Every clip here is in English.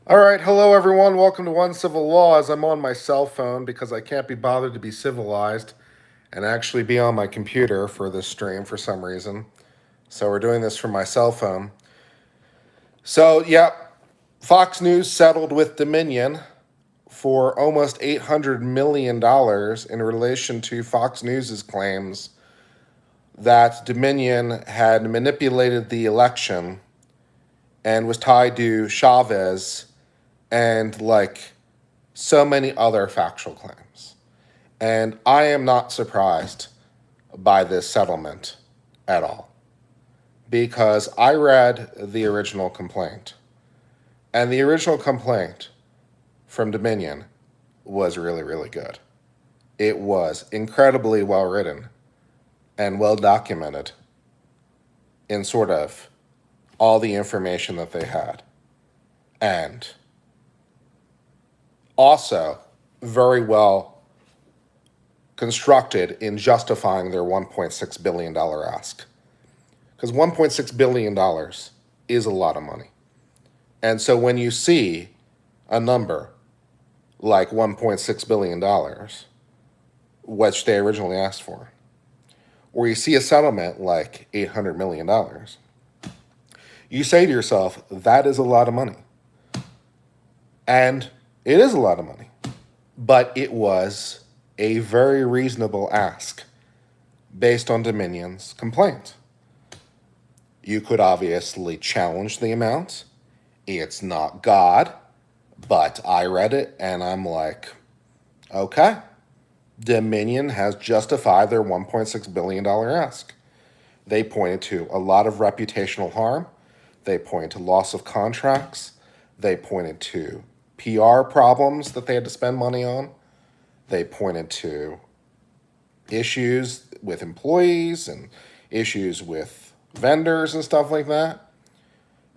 All right, hello everyone. Welcome to Uncivil Laws. I'm on my cell phone because I can't be bothered to be civilized and actually be on my computer for this stream for some reason. So we're doing this from my cell phone. So, Fox News settled with Dominion for almost $800 million in relation to Fox News's claims that Dominion had manipulated the election and was tied to Chavez and so many other factual claims. And I am not surprised by this settlement at all because I read the original complaint. And the original complaint from Dominion was really, really good. It was incredibly well written and well documented in sort of all the information that they had. And also very well constructed in justifying their $1.6 billion ask. Because $1.6 billion is a lot of money. And so when you see a number like $1.6 billion, which they originally asked for, or you see a settlement like $800 million, you say to yourself, that is a lot of money. And it is a lot of money. But it was a very reasonable ask based on Dominion's complaint. You could obviously challenge the amount. It's not God, but I read it and I'm like, okay, Dominion has justified their $1.6 billion ask. They pointed to a lot of reputational harm. They pointed to loss of contracts. They pointed to PR problems that they had to spend money on. They pointed to issues with employees and issues with vendors and stuff like that.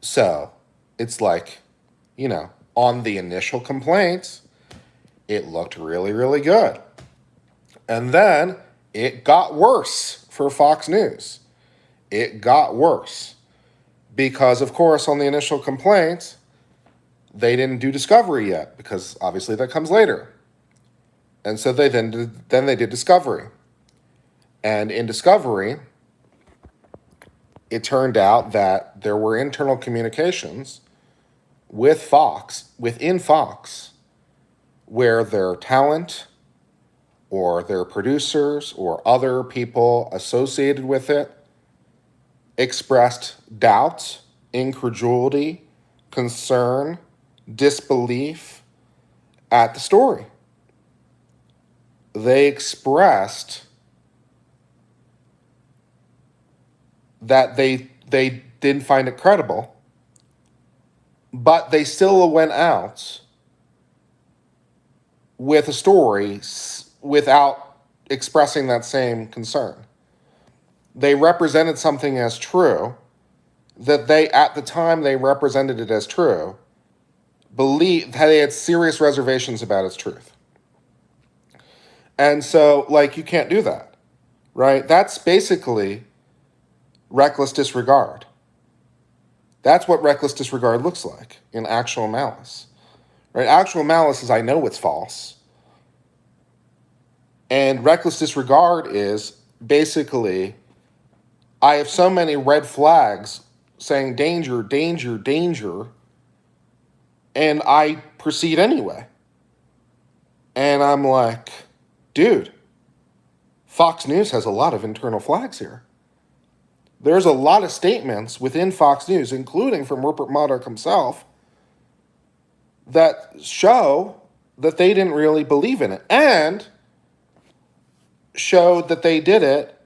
So it's like, on the initial complaints, it looked really, really good. And then it got worse for Fox News. It got worse because, of course, on the initial complaints, they didn't do discovery yet because obviously that comes later. And so they then they did discovery. And in discovery, it turned out that there were internal communications with Fox, within Fox, where their talent or their producers or other people associated with it expressed doubt, incredulity, concern, disbelief at the story. They expressed that they didn't find it credible, but they still went out with a story without expressing that same concern. They represented something as true that they, at the time they represented it as true, believed they had serious reservations about its truth. And so, you can't do that, right? That's basically reckless disregard. That's what reckless disregard looks like in actual malice, right? Actual malice is I know it's false. And reckless disregard is basically I have so many red flags saying danger, danger, danger, and I proceed anyway. And I'm like, dude, Fox News has a lot of internal flags here. There's a lot of statements within Fox News, including from Rupert Murdoch himself, that show that they didn't really believe in it and showed that they did it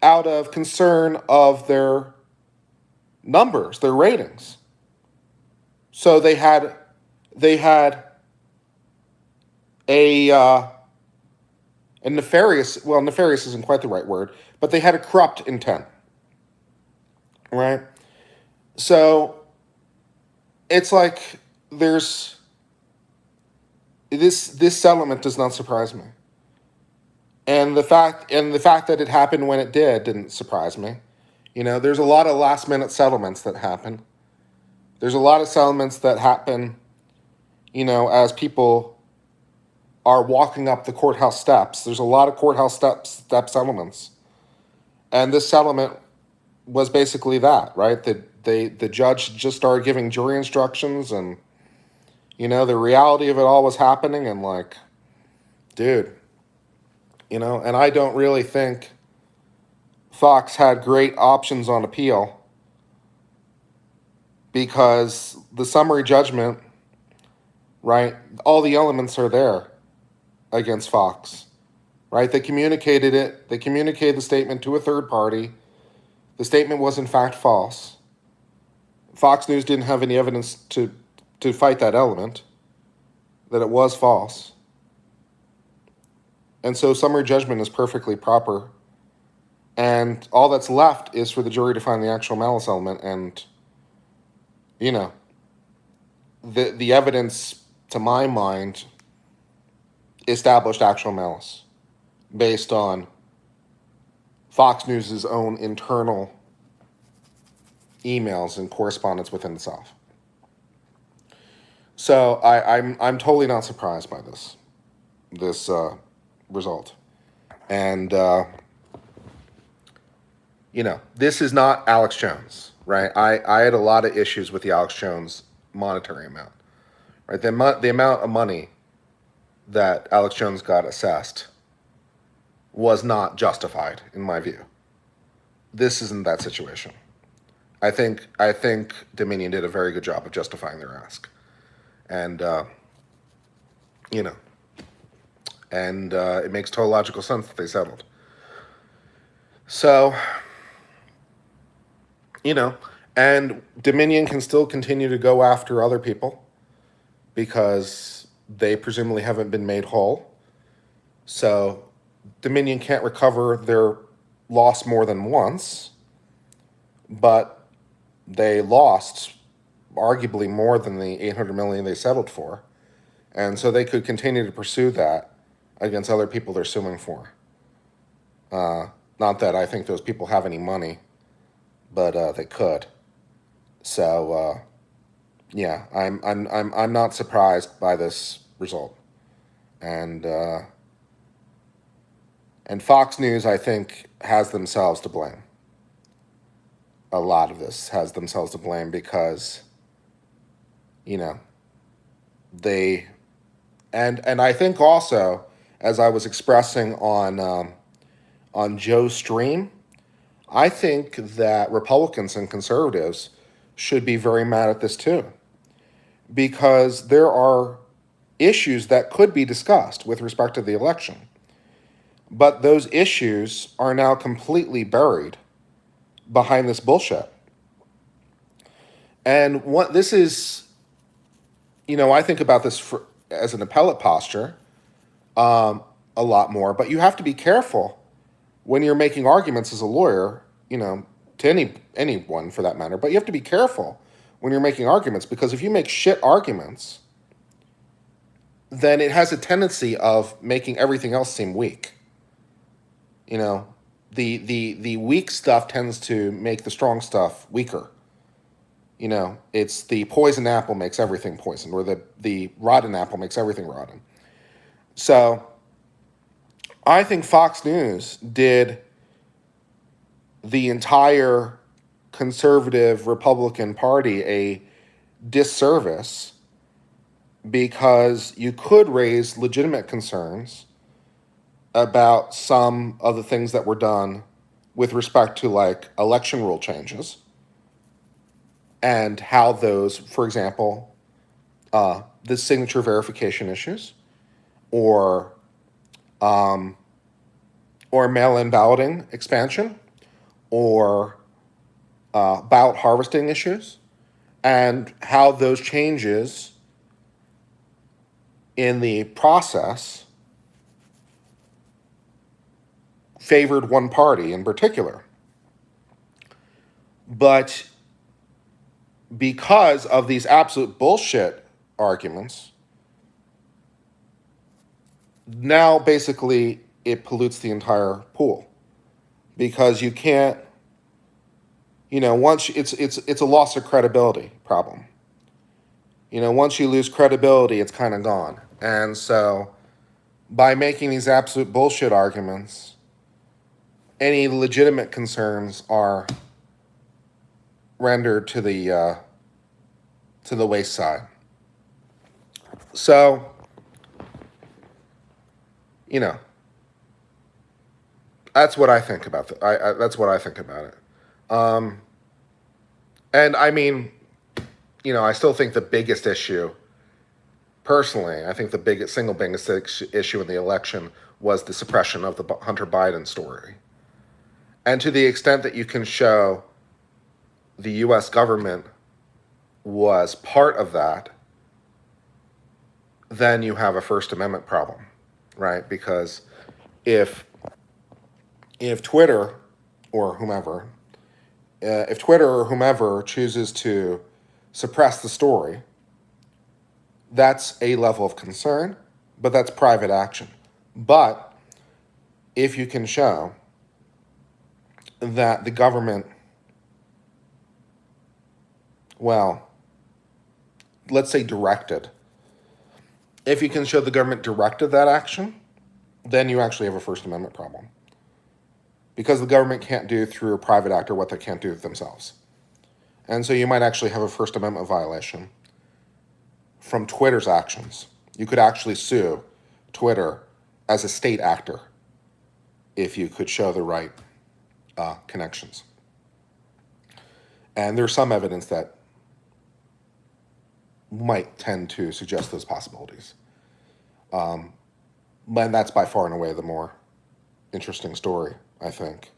out of concern of their numbers, their ratings. So they had a nefarious, well, nefarious isn't quite the right word, but they had a corrupt intent, right? So it's like there's this settlement does not surprise me. And the fact that it happened when it didn't surprise me. There's a lot of last minute settlements that happen. There's a lot of settlements that happen, as people are walking up the courthouse steps. There's a lot of courthouse step settlements. And this settlement was basically that, right? That the judge just started giving jury instructions, and the reality of it all was happening, and like, dude, and I don't really think Fox had great options on appeal, because the summary judgment, right, all the elements are there against Fox, right? They communicated it. They communicated the statement to a third party. The statement was in fact false. Fox News didn't have any evidence to fight that element, that it was false. And so summary judgment is perfectly proper. And all that's left is for the jury to find the actual malice element. And, the evidence, to my mind, established actual malice based on Fox News' own internal emails and correspondence within itself. So I'm totally not surprised by this result. And this is not Alex Jones, right? I had a lot of issues with the Alex Jones monetary amount, right? The amount of money that Alex Jones got assessed was not justified, in my view. This isn't that situation. I think Dominion did a very good job of justifying their ask, and it makes total logical sense that they settled. So, and Dominion can still continue to go after other people because they presumably haven't been made whole. So Dominion can't recover their loss more than once, but they lost arguably more than the $800 million they settled for. And so they could continue to pursue that against other people they're suing for. Not that I think those people have any money, but they could. So yeah, I'm not surprised by this result. And Fox News, I think, has themselves to blame. A lot of this has themselves to blame because, they, and I think also, as I was expressing on Joe's stream, I think that Republicans and conservatives should be very mad at this too, because there are issues that could be discussed with respect to the election, but those issues are now completely buried behind this bullshit. And what this is, I think about this as an appellate posture a lot more, but you have to be careful when you're making arguments as a lawyer, to anyone for that matter, but you have to be careful when you're making arguments, because if you make shit arguments, then it has a tendency of making everything else seem weak. The weak stuff tends to make the strong stuff weaker. It's the poison apple makes everything poison, or the rotten apple makes everything rotten. So I think Fox News did the entire conservative Republican Party a disservice, because you could raise legitimate concerns about some of the things that were done with respect to like election rule changes and how those, for example, the signature verification issues or mail-in balloting expansion or ballot harvesting issues, and how those changes in the process favored one party in particular. But because of these absolute bullshit arguments, now basically it pollutes the entire pool, because you can't, once it's a loss of credibility problem. once you lose credibility, it's kind of gone. And so by making these absolute bullshit arguments, any legitimate concerns are rendered to the wayside. So, that's what I think about that's what I think about it. And I mean, I still think the biggest issue, personally, I think the single biggest issue in the election was the suppression of the Hunter Biden story. And to the extent that you can show the U.S. government was part of that, then you have a First Amendment problem, right? Because if Twitter or whomever, chooses to suppress the story, that's a level of concern, but that's private action. But if you can show that the government, well, let's say directed, if you can show the government directed that action, then you actually have a First Amendment problem. Because the government can't do through a private actor what they can't do themselves. And so you might actually have a First Amendment violation from Twitter's actions. You could actually sue Twitter as a state actor if you could show the right connections. And there's some evidence that might tend to suggest those possibilities. And that's by far and away the more interesting story, I think,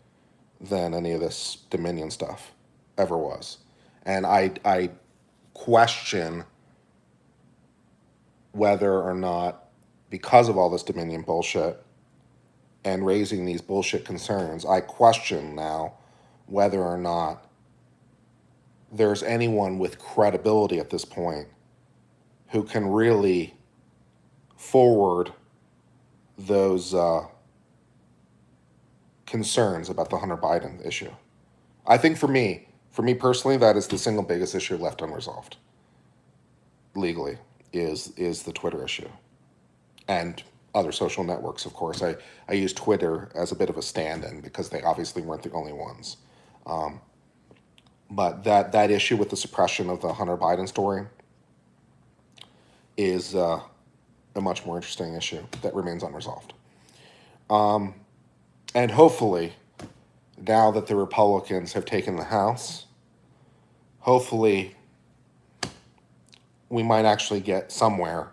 than any of this Dominion stuff ever was. And I question whether or not, because of all this Dominion bullshit and raising these bullshit concerns, I question now whether or not there's anyone with credibility at this point who can really forward those concerns about the Hunter Biden issue. I think for me personally, that is the single biggest issue left unresolved legally, is the Twitter issue. And other social networks, of course. I use Twitter as a bit of a stand-in because they obviously weren't the only ones. But that issue with the suppression of the Hunter Biden story is a much more interesting issue that remains unresolved. And hopefully, now that the Republicans have taken the House, hopefully we might actually get somewhere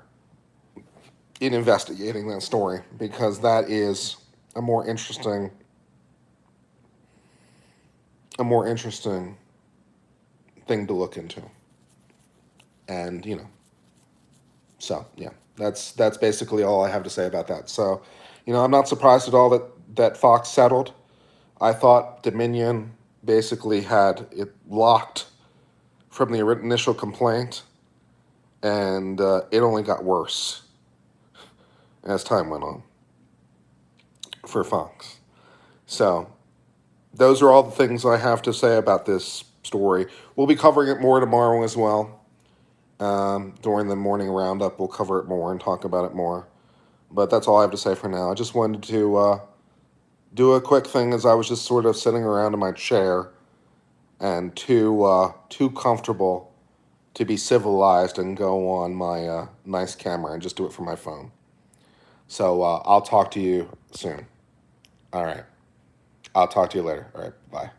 in investigating that story, because that is a more interesting thing to look into. And so yeah, that's basically all I have to say about that. So I'm not surprised at all that Fox settled. I thought Dominion basically had it locked from the initial complaint, and it only got worse as time went on for Fox. So those are all the things I have to say about this story. We'll be covering it more tomorrow as well. During the morning roundup, we'll cover it more and talk about it more. But that's all I have to say for now. I just wanted to do a quick thing, as I was just sort of sitting around in my chair and too comfortable to be civilized and go on my nice camera and just do it from my phone. So I'll talk to you soon. All right. I'll talk to you later. All right. Bye.